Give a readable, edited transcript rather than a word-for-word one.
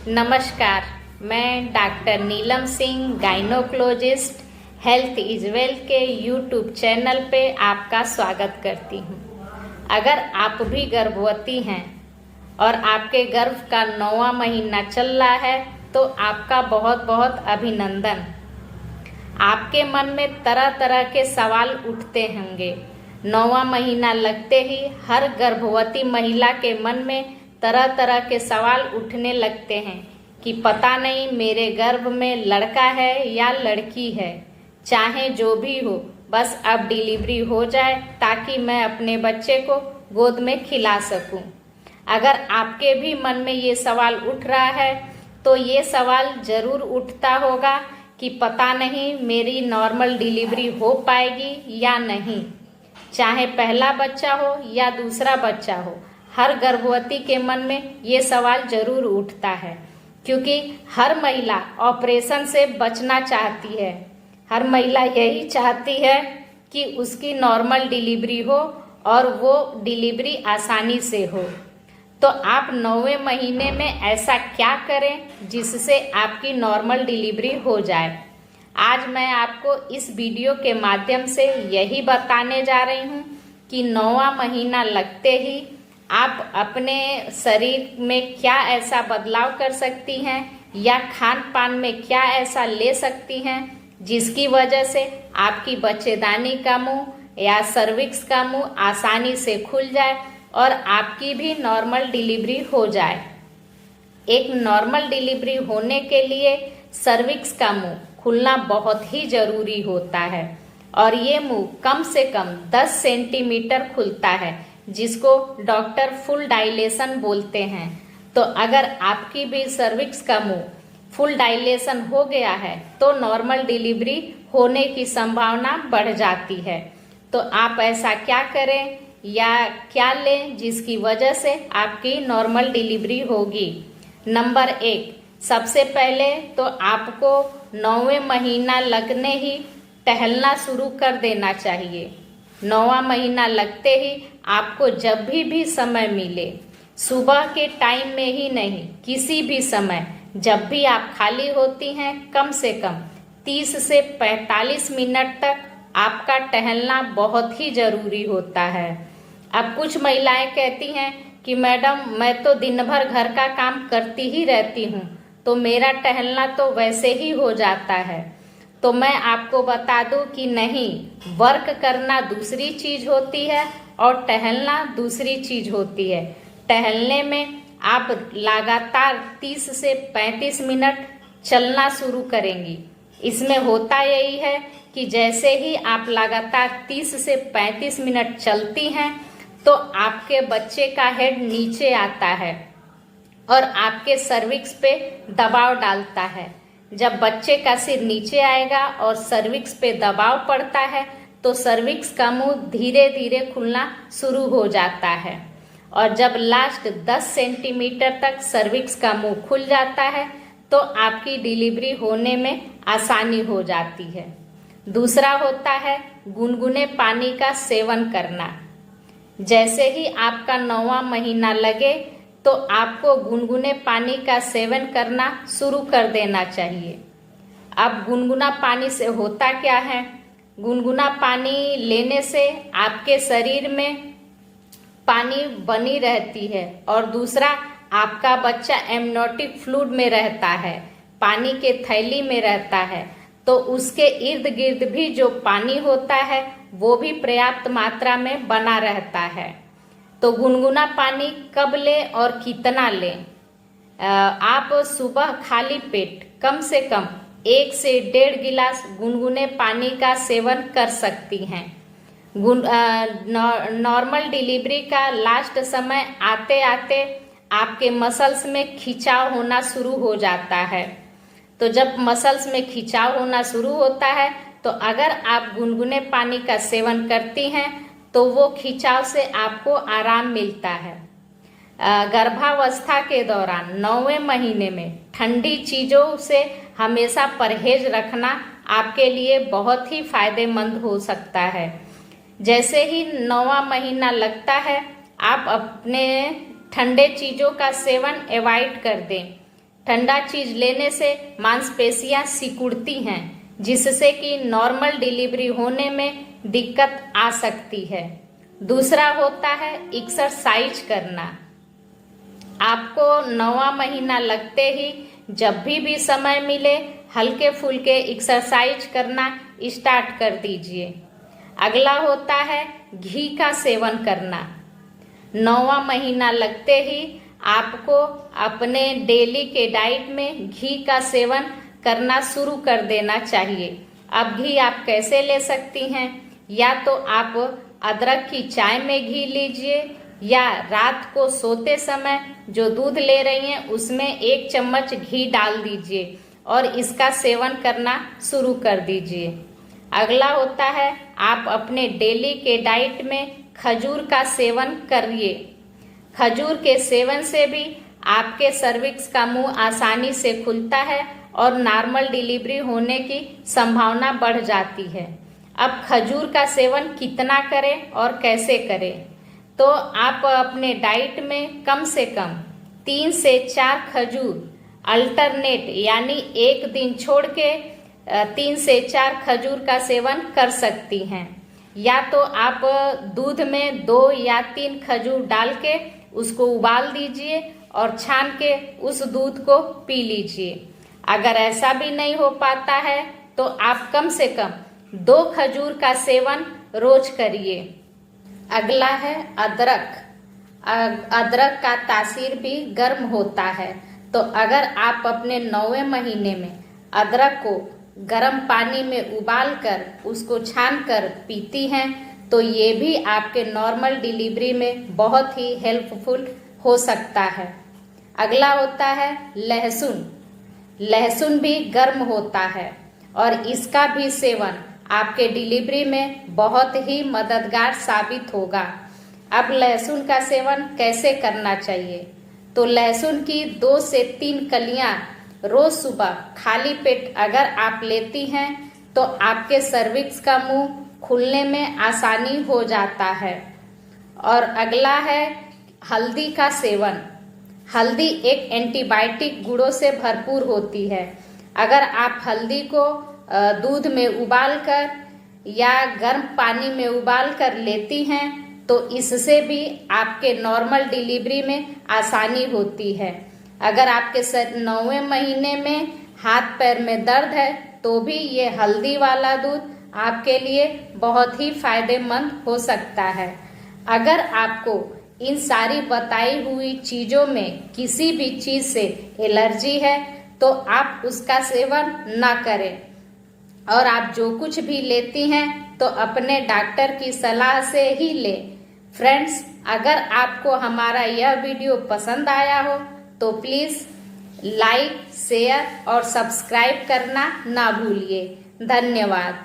नमस्कार, मैं doctor Neelam Singh, gynaecologist, health is wealth के यूट्यूब चैनल पे आपका स्वागत करती हूँ। अगर आप भी गर्भवती हैं और आपके गर्भ का 9वां महीना चल रहा है तो आपका बहुत बहुत अभिनंदन। आपके मन में तरह तरह के सवाल उठते होंगे। 9वां महीना लगते ही हर गर्भवती महिला के मन में तरह तरह के सवाल उठने लगते हैं कि पता नहीं मेरे गर्भ में लड़का है या लड़की है। चाहे जो भी हो, बस अब डिलीवरी हो जाए ताकि मैं अपने बच्चे को गोद में खिला सकूं। अगर आपके भी मन में ये सवाल उठ रहा है तो ये सवाल जरूर उठता होगा कि पता नहीं मेरी नॉर्मल डिलीवरी हो पाएगी या नहीं। चाहे पहला बच्चा हो या दूसरा बच्चा हो, हर गर्भवती के मन में ये सवाल जरूर उठता है, क्योंकि हर महिला ऑपरेशन से बचना चाहती है। हर महिला यही चाहती है कि उसकी नॉर्मल डिलीवरी हो और वो डिलीवरी आसानी से हो। तो आप 9वें महीने में ऐसा क्या करें जिससे आपकी नॉर्मल डिलीवरी हो जाए। आज मैं आपको इस वीडियो के माध्यम से यही बताने जा रही हूँ कि 9वां महीना लगते ही आप अपने शरीर में क्या ऐसा बदलाव कर सकती हैं या खान पान में क्या ऐसा ले सकती हैं जिसकी वजह से आपकी बच्चेदानी का मुंह या सर्विक्स का मुंह आसानी से खुल जाए और आपकी भी नॉर्मल डिलीवरी हो जाए। एक नॉर्मल डिलीवरी होने के लिए सर्विक्स का मुंह खुलना बहुत ही जरूरी होता है और ये मुंह कम से कम 10 सेंटीमीटर खुलता है, जिसको डॉक्टर फुल डायलेशन बोलते हैं। तो अगर आपकी भी सर्विक्स का मुंह फुल डायलेशन हो गया है तो नॉर्मल डिलीवरी होने की संभावना बढ़ जाती है। तो आप ऐसा क्या करें या क्या लें जिसकी वजह से आपकी नॉर्मल डिलीवरी होगी। नंबर 1, सबसे पहले तो आपको 9वें महीना लगने ही टहलना शुरू कर देना चाहिए। 9वां महीना लगते ही आपको जब भी समय मिले, सुबह के टाइम में ही नहीं, किसी भी समय जब भी आप खाली होती हैं, कम से कम 30 से 45 मिनट तक आपका टहलना बहुत ही जरूरी होता है। अब कुछ महिलाएं कहती हैं कि मैडम मैं तो दिन भर घर का काम करती ही रहती हूँ, तो मेरा टहलना तो वैसे ही हो जाता है। तो मैं आपको बता दूं कि नहीं, वर्क करना दूसरी चीज होती है और टहलना दूसरी चीज होती है। टहलने में आप लगातार 30 से 35 मिनट चलना शुरू करेंगी। इसमें होता यही है कि जैसे ही आप लगातार 30 से 35 मिनट चलती हैं तो आपके बच्चे का हेड नीचे आता है और आपके सर्विक्स पे दबाव डालता है। जब बच्चे का सिर नीचे आएगा और सर्विक्स पे दबाव पड़ता है तो सर्विक्स का मुंह धीरे धीरे खुलना शुरू हो जाता है और जब लास्ट 10 सेंटीमीटर तक सर्विक्स का मुंह खुल जाता है तो आपकी डिलीवरी होने में आसानी हो जाती है। दूसरा होता है गुनगुने पानी का सेवन करना। जैसे ही आपका 9वां महीना लगे तो आपको गुनगुने पानी का सेवन करना शुरू कर देना चाहिए। अब गुनगुना पानी से होता क्या है, गुनगुना पानी लेने से आपके शरीर में पानी बनी रहती है और दूसरा आपका बच्चा एमनियोटिक फ्लूइड में रहता है, पानी के थैली में रहता है, तो उसके इर्द गिर्द भी जो पानी होता है वो भी पर्याप्त मात्रा में बना रहता है। तो गुनगुना पानी कब लें और कितना लें। आप सुबह खाली पेट कम से कम 1 से 1.5 गिलास गुनगुने पानी का सेवन कर सकती हैं। नॉर्मल डिलीवरी का लास्ट समय आते आते आपके मसल्स में खिंचाव होना शुरू हो जाता है। तो जब मसल्स में खिंचाव होना शुरू होता है तो अगर आप गुनगुने पानी का सेवन करती हैं तो वो खिंचाव से आपको आराम मिलता है। गर्भावस्था के दौरान 9वें महीने में ठंडी चीजों से हमेशा परहेज रखना आपके लिए बहुत ही फायदेमंद हो सकता है। जैसे ही 9वां महीना लगता है आप अपने ठंडे चीजों का सेवन अवॉइड कर दें। ठंडा चीज लेने से मांसपेशियां सिकुड़ती हैं, जिससे कि नॉर्मल डिलीवरी होने में दिक्कत आ सकती है। दूसरा होता है एक्सरसाइज करना। आपको 9वां महीना लगते ही जब भी समय मिले हल्के फुल्के एक्सरसाइज करना स्टार्ट कर दीजिए। अगला होता है घी का सेवन करना। 9वां महीना लगते ही आपको अपने डेली के डाइट में घी का सेवन करना शुरू कर देना चाहिए। अब घी आप कैसे ले सकती हैं? या तो आप अदरक की चाय में घी लीजिए, या रात को सोते समय जो दूध ले रही हैं उसमें 1 चम्मच घी डाल दीजिए और इसका सेवन करना शुरू कर दीजिए। अगला होता है आप अपने डेली के डाइट में खजूर का सेवन करिए। खजूर के सेवन से भी आपके सर्विक्स का मुंह आसानी से खुलता है और नॉर्मल डिलीवरी होने की संभावना बढ़ जाती है। अब खजूर का सेवन कितना करें और कैसे करें? तो आप अपने डाइट में कम से कम 3 से 4 खजूर अल्टरनेट, यानी एक दिन छोड़ के 3 से 4 खजूर का सेवन कर सकती हैं। या तो आप दूध में 2 या 3 खजूर डाल के उसको उबाल दीजिए और छान के उस दूध को पी लीजिए। अगर ऐसा भी नहीं हो पाता है तो आप कम से कम 2 खजूर का सेवन रोज करिए। अगला है अदरक। अदरक का तासीर भी गर्म होता है, तो अगर आप अपने 9वें महीने में अदरक को गर्म पानी में उबालकर उसको छानकर पीती हैं तो ये भी आपके नॉर्मल डिलीवरी में बहुत ही हेल्पफुल हो सकता है। अगला होता है लहसुन। लहसुन भी गर्म होता है और इसका भी सेवन आपके डिलीवरी में बहुत ही मददगार साबित होगा। अब लहसुन का सेवन कैसे करना चाहिए? तो लहसुन की 2 से 3 कलियां रोज सुबह खाली पेट अगर आप लेती हैं तो आपके सर्विक्स का मुंह खुलने में आसानी हो जाता है। और अगला है हल्दी का सेवन। हल्दी एक एंटीबायोटिक गुणों से भरपूर होती है। अगर आप हल्दी को दूध में उबालकर या गर्म पानी में उबालकर लेती हैं तो इससे भी आपके नॉर्मल डिलीवरी में आसानी होती है। अगर आपके 9वें महीने में हाथ पैर में दर्द है तो भी ये हल्दी वाला दूध आपके लिए बहुत ही फायदेमंद हो सकता है। अगर आपको इन सारी बताई हुई चीजों में किसी भी चीज से एलर्जी है तो आप उसका सेवन ना करें, और आप जो कुछ भी लेती हैं तो अपने डॉक्टर की सलाह से ही लें। फ्रेंड्स, अगर आपको हमारा यह वीडियो पसंद आया हो तो प्लीज लाइक, शेयर और सब्सक्राइब करना ना भूलिए। धन्यवाद।